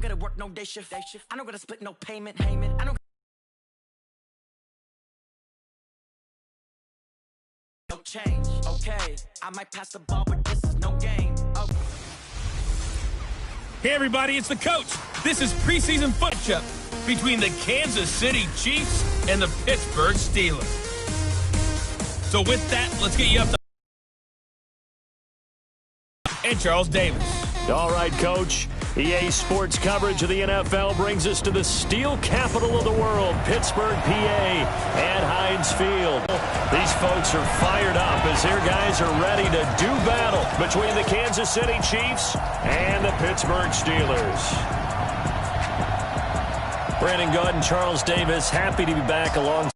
gotta work no day shift. I don't gotta split no payment. I don't no change. Okay, I might pass the ball, but this is no game. Oh. Hey everybody, it's the coach. This is preseason football between the Kansas City Chiefs and the Pittsburgh Steelers. So with that, let's get you up to and Charles Davis. All right, Coach. EA Sports coverage of the NFL brings us to the steel capital of the world, Pittsburgh, PA, at Heinz Field. These folks are fired up as their guys are ready to do battle between the Kansas City Chiefs and the Pittsburgh Steelers. Brandon Gaud and Charles Davis, happy to be back along.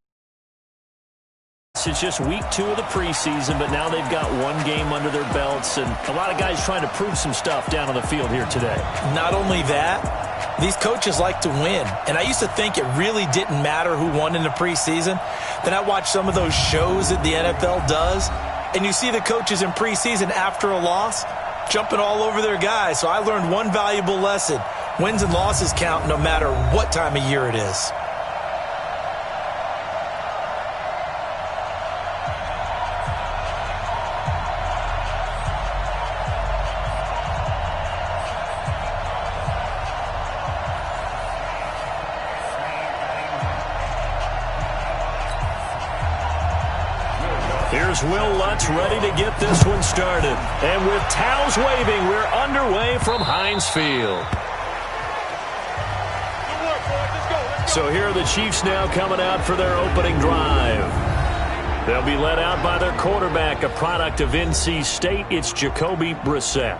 It's just week 2 of the preseason, but now they've got one game under their belts, and a lot of guys trying to prove some stuff down on the field here today. Not only that, these coaches like to win, and I used to think it really didn't matter who won in the preseason. Then I watched some of those shows that the NFL does, and you see the coaches in preseason after a loss jumping all over their guys. So I learned one valuable lesson. Wins and losses count no matter what time of year it is. Here's Will Lutz ready to get this one started. And with towels waving, we're underway from Heinz Field. So here are the Chiefs now coming out for their opening drive. They'll be led out by their quarterback, a product of NC State. It's Jacoby Brissett.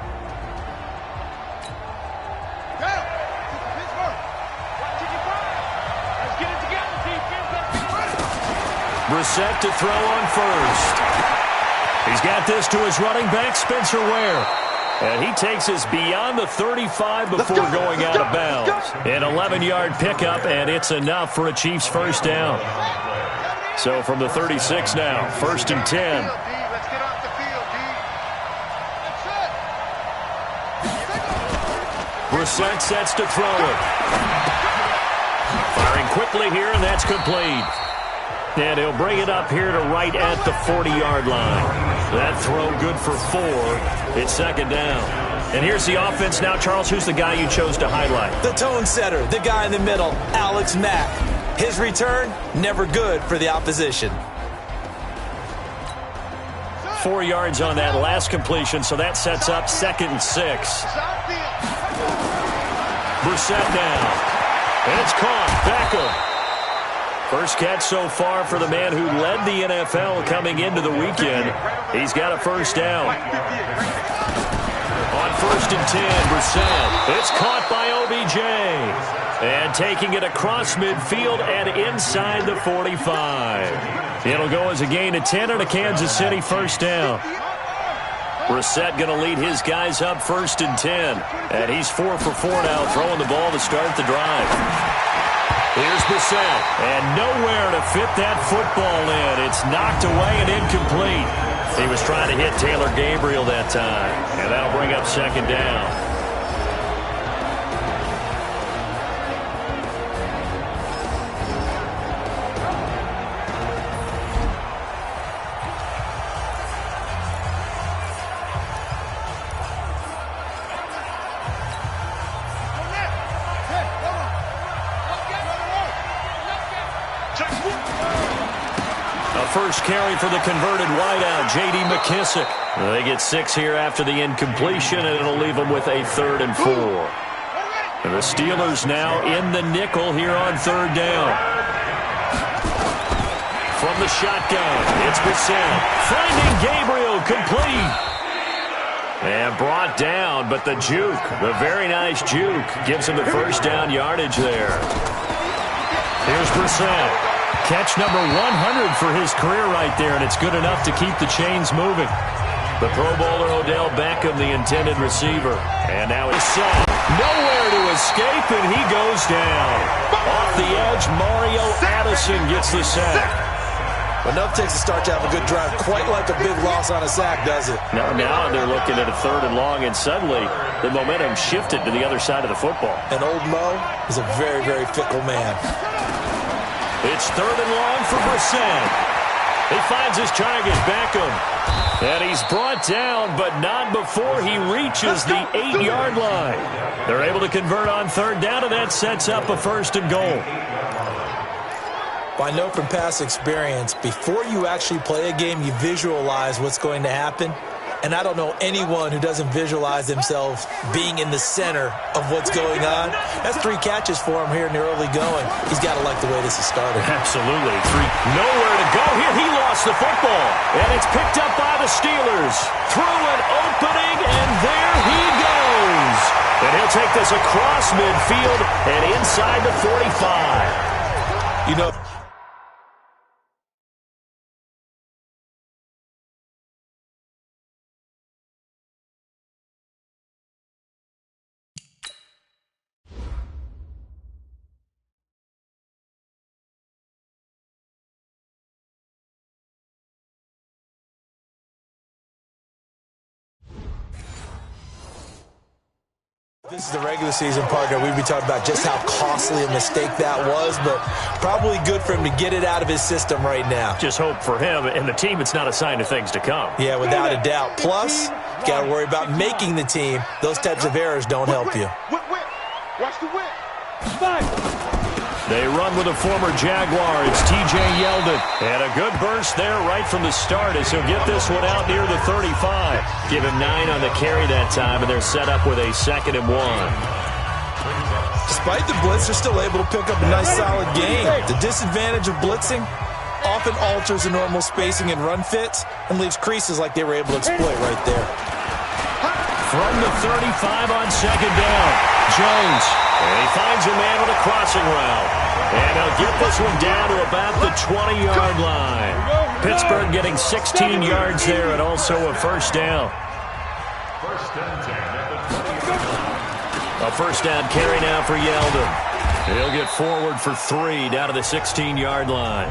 Brissett to throw on first. He's got this to his running back, Spencer Ware. And he takes us beyond the 35 before going out of bounds. An 11-yard pickup, and it's enough for a Chiefs first down. So from the 36 now, 1st and 10. Brissett sets to throw it. Firing quickly here, and that's complete. And he'll bring it up here to right at the 40-yard line. That throw good for 4. It's 2nd down. And here's the offense now. Charles, who's the guy you chose to highlight? The tone setter, the guy in the middle, Alex Mack. His return, never good for the opposition. 4 yards on that last completion, so that sets up 2nd and 6. Brissett now. And it's caught. Beckham. First catch so far for the man who led the NFL coming into the weekend. He's got a first down. On 1st and 10, Brissett. It's caught by OBJ. And taking it across midfield and inside the 45. It'll go as a gain of 10 and a Kansas City first down. Brissett going to lead his guys up 1st and 10. And he's 4 for 4 now, throwing the ball to start the drive. Here's Brissett, and nowhere to fit that football in. It's knocked away and incomplete. He was trying to hit Taylor Gabriel that time, and that'll bring up 2nd down. First carry for the converted wideout, J.D. McKissick. They get 6 here after the incompletion, and it'll leave them with a 3rd and 4. And the Steelers now in the nickel here on 3rd down. From the shotgun, it's Brissett. Finding Gabriel, complete. And brought down, but the juke, the very nice juke, gives him the first down yardage there. Here's Brissett. Catch number 100 for his career right there, and it's good enough to keep the chains moving. The Pro Bowler Odell Beckham, the intended receiver. And now he's set. Nowhere to escape, and he goes down. Off the edge, Mario Addison gets the sack. Enough takes a start to have a good drive, quite like a big loss on a sack, does it? Now they're looking at a 3rd and long, and suddenly the momentum shifted to the other side of the football. And old Mo is a very, very fickle man. It's 3rd and long for Brissett. He finds his target, Beckham. And he's brought down, but not before he reaches the 8-yard line. They're able to convert on 3rd down, and that sets up a 1st and goal. I know from past experience, before you actually play a game, you visualize what's going to happen. And I don't know anyone who doesn't visualize themselves being in the center of what's going on. That's 3 catches for him here in the early going. He's got to like the way this is started. Absolutely. 3. Nowhere to go here. He lost the football. And it's picked up by the Steelers. Through an opening, and there he goes. And he'll take this across midfield and inside the 45. You know, this is the regular season partner. We'd be talking about just how costly a mistake that was, but probably good for him to get it out of his system right now. Just hope for him and the team it's not a sign of things to come. Yeah, without a doubt. Plus, got to worry about making the team. Those types of errors don't help you. Watch the whip. They run with a former Jaguar. It's T.J. Yeldon. And a good burst there right from the start as he'll get this one out near the 35. Give him 9 on the carry that time, and they're set up with a 2nd and 1. Despite the blitz, they're still able to pick up a nice solid gain. The disadvantage of blitzing often alters the normal spacing and run fits and leaves creases like they were able to exploit right there. From the 35 on 2nd down, Jones. And he finds a man with a crossing route. And he'll get this one down to about the 20-yard line. Pittsburgh getting 16 yards there and also a 1st down. A 1st down carry now for Yeldon. He'll get forward for 3 down to the 16-yard line.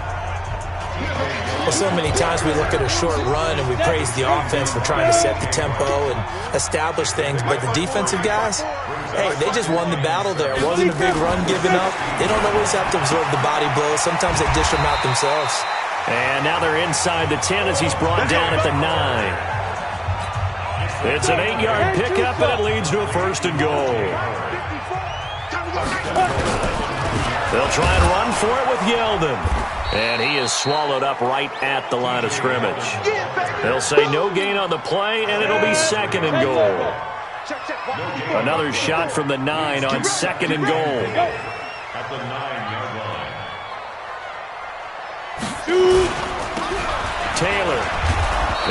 Well, so many times we look at a short run and we praise the offense for trying to set the tempo and establish things, but the defensive guys, hey, they just won the battle there. It wasn't a big run given up. They don't always have to absorb the body blows. Sometimes they dish them out themselves. And now they're inside the 10 as he's brought down at the 9. It's an 8-yard pickup, and it leads to a 1st and goal. They'll try and run for it with Yeldon. And he is swallowed up right at the line of scrimmage. They'll say no gain on the play, and it'll be 2nd and goal. Another shot from the 9 on 2nd and goal. At the 9-yard line. Taylor.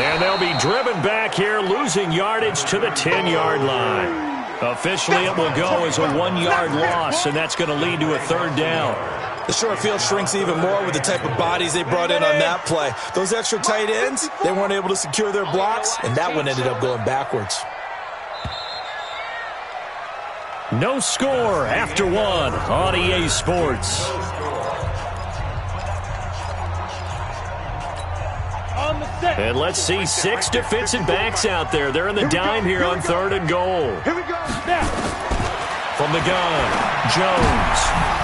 And they'll be driven back here, losing yardage to the 10-yard line. Officially, it will go as a 1-yard loss, and that's going to lead to a 3rd down. The short field shrinks even more with the type of bodies they brought in on that play. Those extra tight ends, they weren't able to secure their blocks, and that one ended up going backwards. No score after 1 on EA Sports. And let's see 6 defensive backs out there. They're in the dime here on 3rd and goal. Here we go. From the gun, Jones.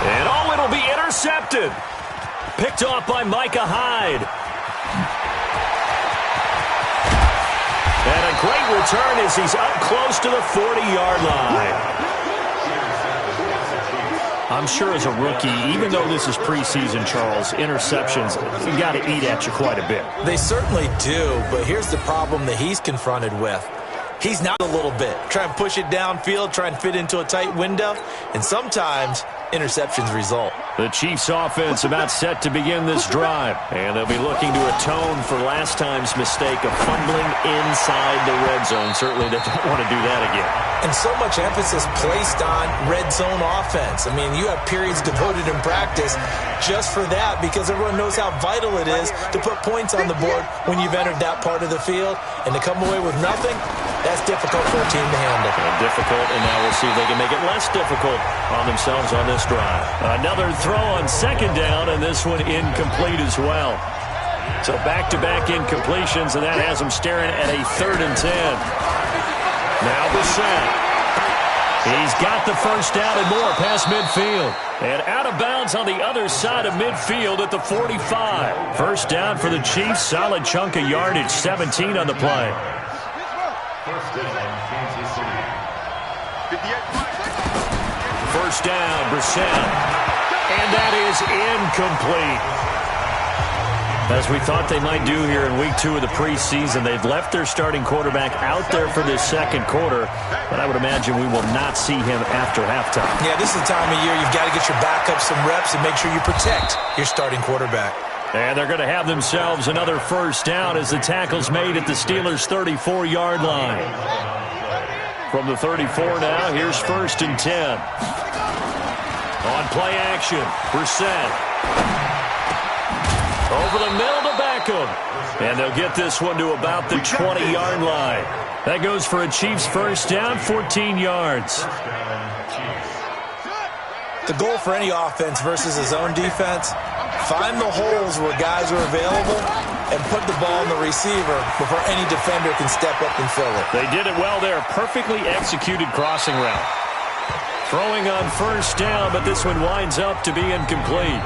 And oh, it'll be intercepted. Picked off by Micah Hyde. And a great return as he's up close to the 40-yard line. I'm sure as a rookie, even though this is preseason, Charles, interceptions, you got to eat at you quite a bit. They certainly do, but here's the problem that he's confronted with. He's not a little bit. Try and push it downfield, try and fit into a tight window, and sometimes interceptions result. The Chiefs offense about set to begin this drive, and they'll be looking to atone for last time's mistake of fumbling inside the red zone. Certainly they don't want to do that again. And so much emphasis placed on red zone offense. I mean, you have periods devoted in practice just for that because everyone knows how vital it is to put points on the board when you've entered that part of the field. And to come away with nothing, that's difficult for a team to handle. And difficult, and now we'll see if they can make it less difficult on themselves on this drive. Another throw on 2nd down, and this one incomplete as well. So back-to-back incompletions, and that has them staring at a 3rd and 10. Now Brissett. He's got the first down and more past midfield. And out of bounds on the other side of midfield at the 45. First down for the Chiefs. Solid chunk of yardage. 17 on the play. First down, Brissett. And that is incomplete. As we thought they might do here in week 2 of the preseason, they've left their starting quarterback out there for this second quarter, but I would imagine we will not see him after halftime. Yeah, this is the time of year you've got to get your backup some reps and make sure you protect your starting quarterback. And they're going to have themselves another first down as the tackle's made at the Steelers' 34-yard line. From the 34 now, here's 1st and 10. On play action, Brissett. Over the middle to Beckham. And they'll get this one to about the 20-yard line. That goes for a Chiefs first down, 14 yards. The goal for any offense versus his own defense, find the holes where guys are available and put the ball in the receiver before any defender can step up and fill it. They did it well there. Perfectly executed crossing route. Throwing on first down, but this one winds up to be incomplete.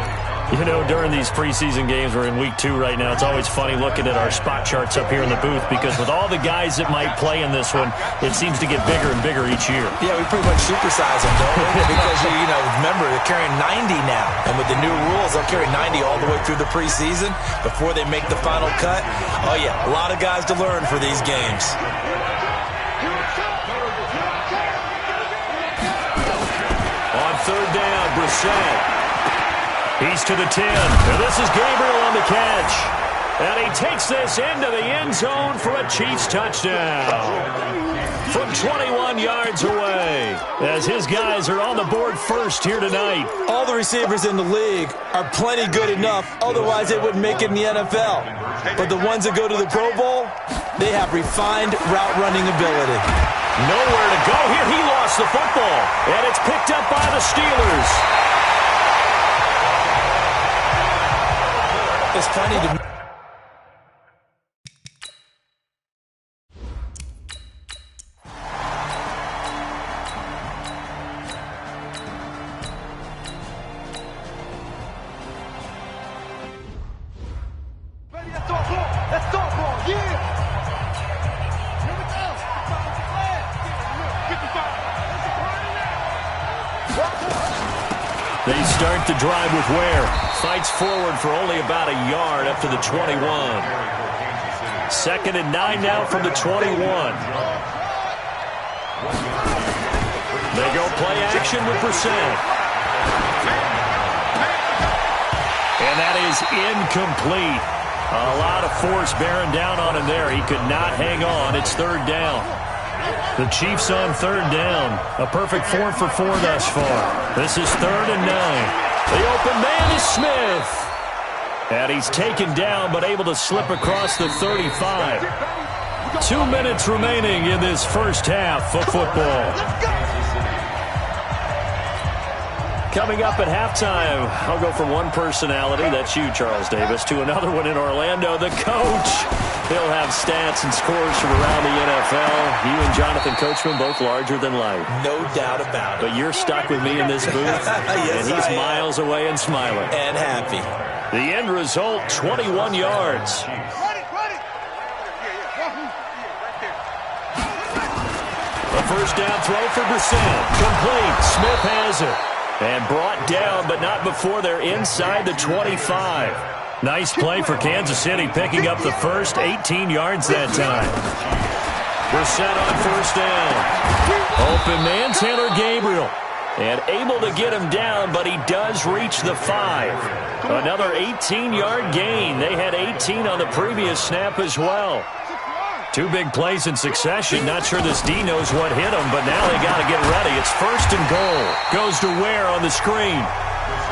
You know, during these preseason games, we're in week 2 right now, it's always funny looking at our spot charts up here in the booth because with all the guys that might play in this one, it seems to get bigger and bigger each year. Yeah, we pretty much supersize them, don't we? Because, you know, remember, they're carrying 90 now. And with the new rules, they'll carry 90 all the way through the preseason before they make the final cut. Oh, yeah, a lot of guys to learn for these games. On 3rd down, Brissett. He's to the 10. And this is Gabriel on the catch. And he takes this into the end zone for a Chiefs touchdown. From 21 yards away, as his guys are on the board first here tonight. All the receivers in the league are plenty good enough, otherwise they wouldn't make it in the NFL. But the ones that go to the Pro Bowl, they have refined route running ability. Nowhere to go here. He lost the football. And it's picked up by the Steelers. There's plenty to... They start the drive with Ware. Fights forward for only about a yard up to the 21. 2nd and 9 now from the 21. They go play action with Brissett. And that is incomplete. A lot of force bearing down on him there. He could not hang on. It's 3rd down. The Chiefs on 3rd down. A perfect 4 for 4 thus far. This is 3rd and 9. The open man is Smith. And he's taken down but able to slip across the 35. 2 minutes remaining in this first half of football. Coming up at halftime, I'll go from one personality, that's you, Charles Davis, to another one in Orlando, the coach. He'll have stats and scores from around the NFL. You and Jonathan Coachman, both larger than life. No doubt about it. But you're stuck with me in this booth, yes, and he's miles away and smiling. And happy. The end result, 21 yards. A first down throw for Brissett. Complete. Smith has it. And brought down, but not before they're inside the 25. Nice play for Kansas City, picking up the first 18 yards that time. Brissett on first down. Open man, Taylor Gabriel. And able to get him down, but he does reach the 5. Another 18-yard gain. They had 18 on the previous snap as well. 2 big plays in succession. Not sure this D knows what hit him, but now they got to get ready. It's 1st and goal. Goes to Ware on the screen.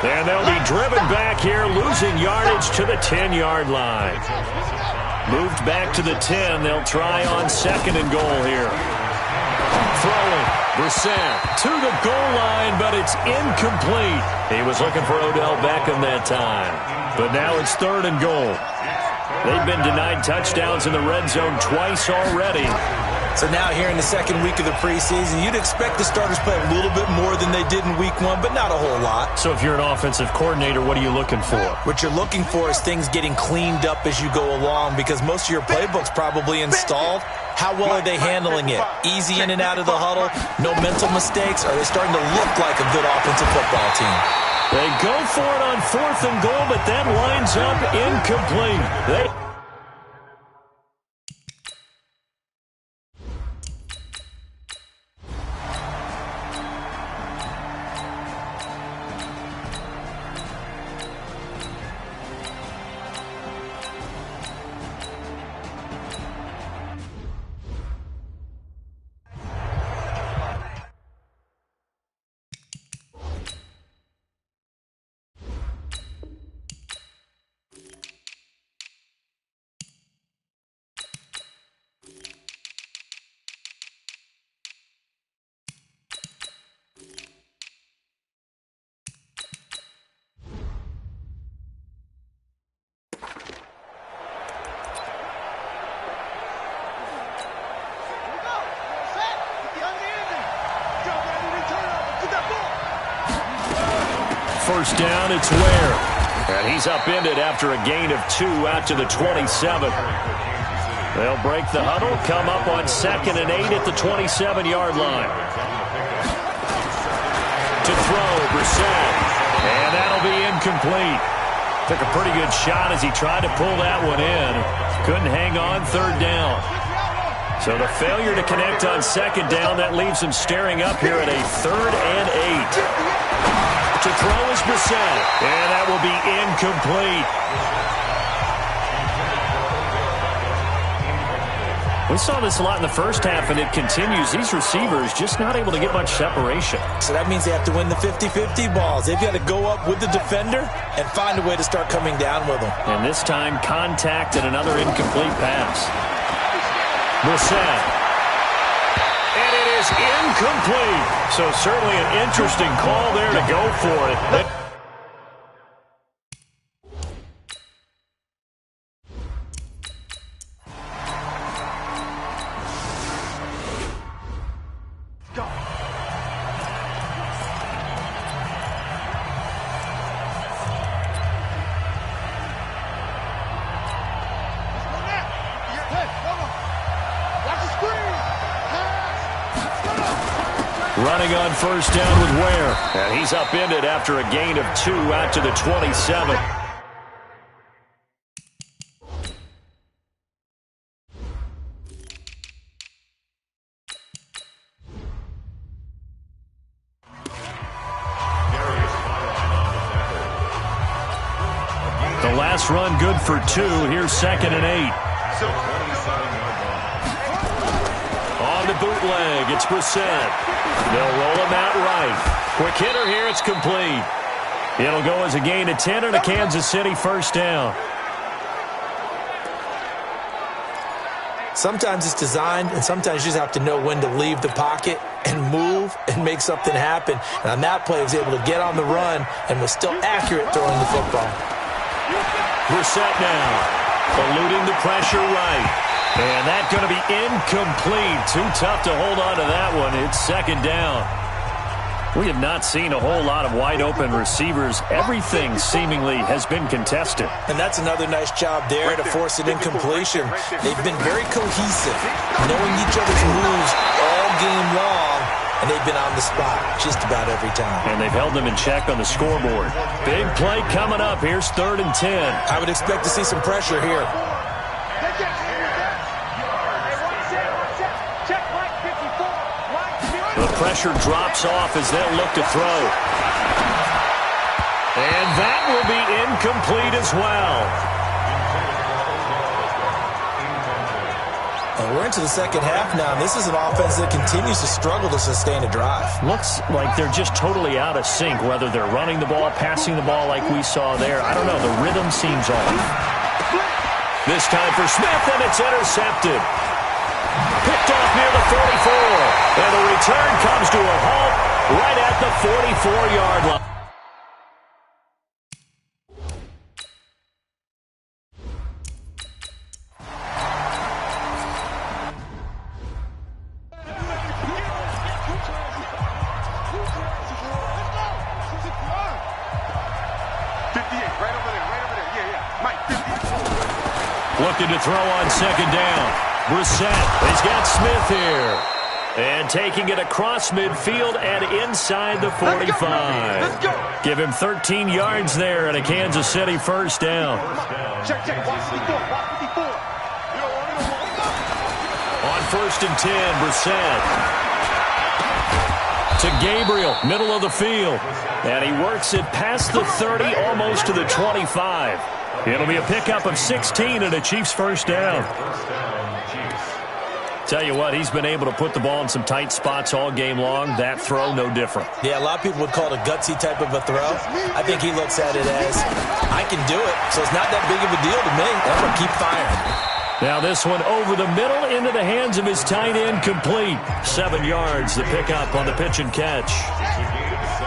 And they'll be driven back here, losing yardage to the 10-yard line. Moved back to the 10. They'll try on 2nd and goal here. Throwing. Brissett to the goal line, but it's incomplete. He was looking for Odell Beckham that time. But now it's 3rd and goal. They've been denied touchdowns in the red zone twice already. So now here in the second week of the preseason, you'd expect the starters play a little bit more than they did in week one, but not a whole lot. So if you're an offensive coordinator, what are you looking for? What you're looking for is things getting cleaned up as you go along, because most of your playbook's probably installed. How well are they handling it? Easy in and out of the huddle? No mental mistakes? Are they starting to look like a good offensive football team? They go for it on 4th and goal, but that winds up incomplete. First down, it's Ware. And he's upended after a gain of 2 out to the 27. They'll break the huddle, come up on 2nd and 8 at the 27-yard line. To throw, Brissett. And that'll be incomplete. Took a pretty good shot as he tried to pull that one in. Couldn't hang on 3rd down. So the failure to connect on 2nd down, that leaves him staring up here at a 3rd and 8. To throw is Brissett, and that will be incomplete. We saw this a lot in the first half, and it continues. These receivers just not able to get much separation. So that means they have to win the 50-50 balls. They've got to go up with the defender and find a way to start coming down with them. And this time, contact and another incomplete pass. Brissett. And it is incomplete. So certainly an interesting call there to go for it. Running on first down with Ware. And he's upended after a gain of 2 out to the 27. The last run good for 2. Here's 2nd and 8. On the bootleg, it's Brissett. They'll roll him out right. Quick hitter here, it's complete. It'll go as a gain of 10 and a Kansas City first down. Sometimes it's designed, and sometimes you just have to know when to leave the pocket and move and make something happen. And on that play, he was able to get on the run and was still accurate throwing the football. Brissett now, eluding the pressure right. And that's going to be incomplete. Too tough to hold on to that one. It's 2nd down. We have not seen a whole lot of wide-open receivers. Everything seemingly has been contested. And that's another nice job there to force an incompletion. They've been very cohesive, knowing each other's moves all game long, and they've been on the spot just about every time. And they've held them in check on the scoreboard. Big play coming up. Here's 3rd and 10. I would expect to see some pressure here. The pressure drops off as they'll look to throw. And that will be incomplete as well. And we're into the second half now, and this is an offense that continues to struggle to sustain a drive. Looks like they're just totally out of sync, whether they're running the ball, passing the ball like we saw there. I don't know. The rhythm seems off. This time for Smith, and it's intercepted. Picked off near the 44. And the return comes to a halt right at the 44-yard line. Looking to throw on second down. Brissett. He's got Smith here. And taking it across midfield and inside the 45. Let's go. Give him 13 yards there and a Kansas City first down. Check. Watch 54. Watch 54. On 1st and 10, Brissett. To Gabriel, middle of the field. And he works it past the 30, almost to the 25. It'll be a pickup of 16 and a Chiefs first down. Tell you what, he's been able to put the ball in some tight spots all game long. That throw, no different. Yeah, a lot of people would call it a gutsy type of a throw. I think he looks at it as, I can do it, so it's not that big of a deal to me. I'm going to keep firing. Now this one over the middle into the hands of his tight end, complete. 7 yards, the pickup on the pitch and catch.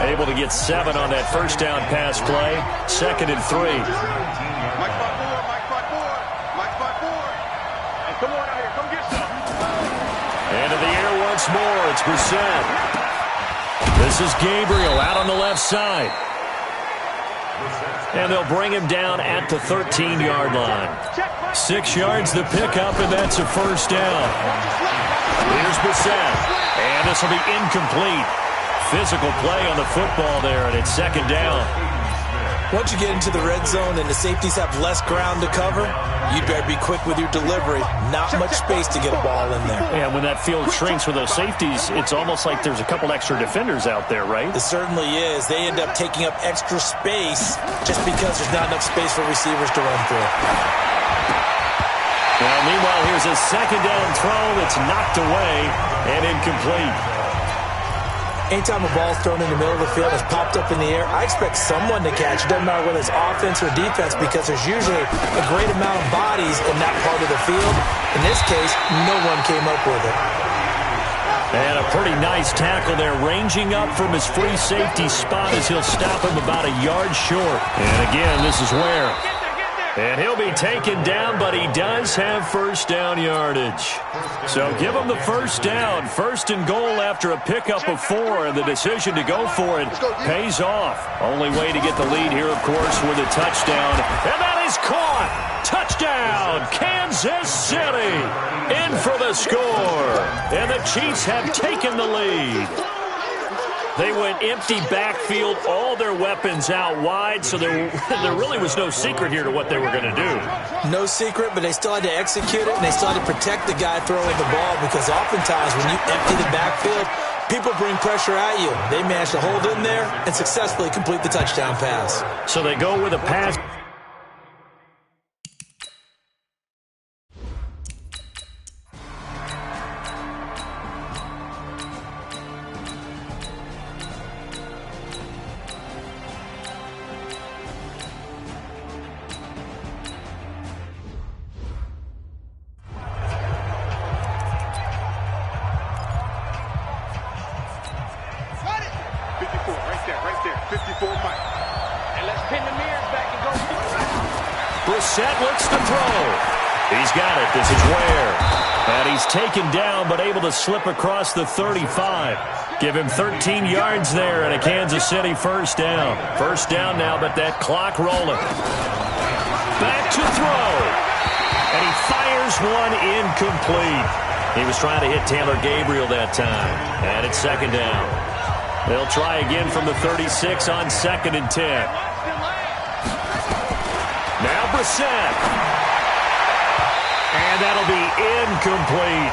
Able to get 7 on that first down pass play. 2nd and 3. Mike 5-4. And come on out here. Come get some. Into the air once more. It's Brissett. This is Gabriel out on the left side. And they'll bring him down at the 13-yard line. 6 yards the pickup, and that's a first down. Here's Brissett. And this will be incomplete. Physical play on the football there, and it's 2nd down. Once you get into the red zone and the safeties have less ground to cover, you'd better be quick with your delivery. Not much space to get a ball in there. And when that field shrinks with those safeties, it's almost like there's a couple extra defenders out there, right? It certainly is. They end up taking up extra space just because there's not enough space for receivers to run through. Well, meanwhile, here's a 2nd down throw that's knocked away and incomplete. Anytime a ball's thrown in the middle of the field, it's popped up in the air, I expect someone to catch. It doesn't matter whether it's offense or defense because there's usually a great amount of bodies in that part of the field. In this case, no one came up with it. And a pretty nice tackle there, ranging up from his free safety spot as he'll stop him about a yard short. And again, this is where. And he'll be taken down, but he does have first down yardage. So give him the first down. 1st and goal after a pickup of 4, and the decision to go for it pays off. Only way to get the lead here, of course, with a touchdown. And that is caught. Touchdown, Kansas City. In for the score. And the Chiefs have taken the lead. They went empty backfield, all their weapons out wide, so there really was no secret here to what they were going to do. No secret, but they still had to execute it, and they still had to protect the guy throwing the ball because oftentimes when you empty the backfield, people bring pressure at you. They managed to hold in there and successfully complete the touchdown pass. So they go with a pass. Brissett looks to throw. He's got it. This is Ware. And he's taken down, but able to slip across the 35. Give him 13 yards there and a Kansas City first down. First down now, but that clock rolling. Back to throw. And he fires one incomplete. He was trying to hit Taylor Gabriel that time. And it's 2nd down. They'll try again from the 36 on 2nd and 10. Now Brissett. And that'll be incomplete.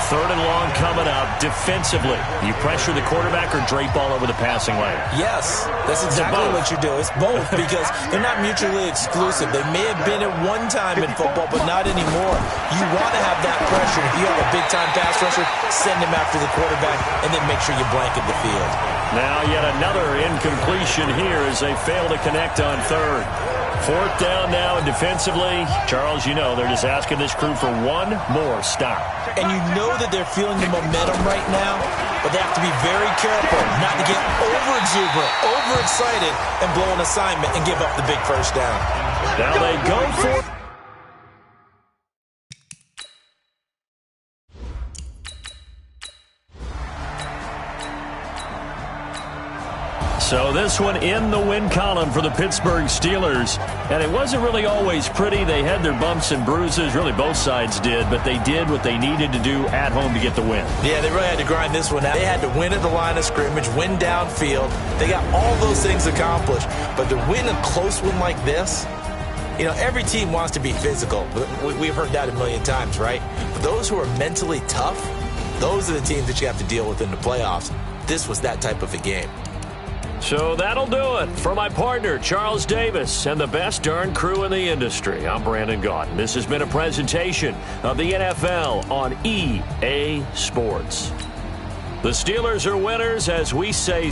3rd and long coming up defensively. You pressure the quarterback or drape all over the passing lane? Yes, that's exactly what you do. It's both because they're not mutually exclusive. They may have been at one time in football, but not anymore. You want to have that pressure. If you have a big-time pass rusher, send him after the quarterback and then make sure you blanket the field. Now yet another incompletion here as they fail to connect on 3rd. 4th down now, and defensively, Charles, you know, they're just asking this crew for one more stop. And you know that they're feeling the momentum right now, but they have to be very careful not to get over-exuberant, overexcited, and blow an assignment and give up the big first down. Now they go for it. So this one in the win column for the Pittsburgh Steelers. And it wasn't really always pretty. They had their bumps and bruises. Really, both sides did. But they did what they needed to do at home to get the win. Yeah, they really had to grind this one out. They had to win at the line of scrimmage, win downfield. They got all those things accomplished. But to win a close one like this, you know, every team wants to be physical. We've heard that a million times, right? But those who are mentally tough, those are the teams that you have to deal with in the playoffs. This was that type of a game. So that'll do it. For my partner, Charles Davis, and the best darn crew in the industry, I'm Brandon Gaudin. This has been a presentation of the NFL on EA Sports. The Steelers are winners, as we say.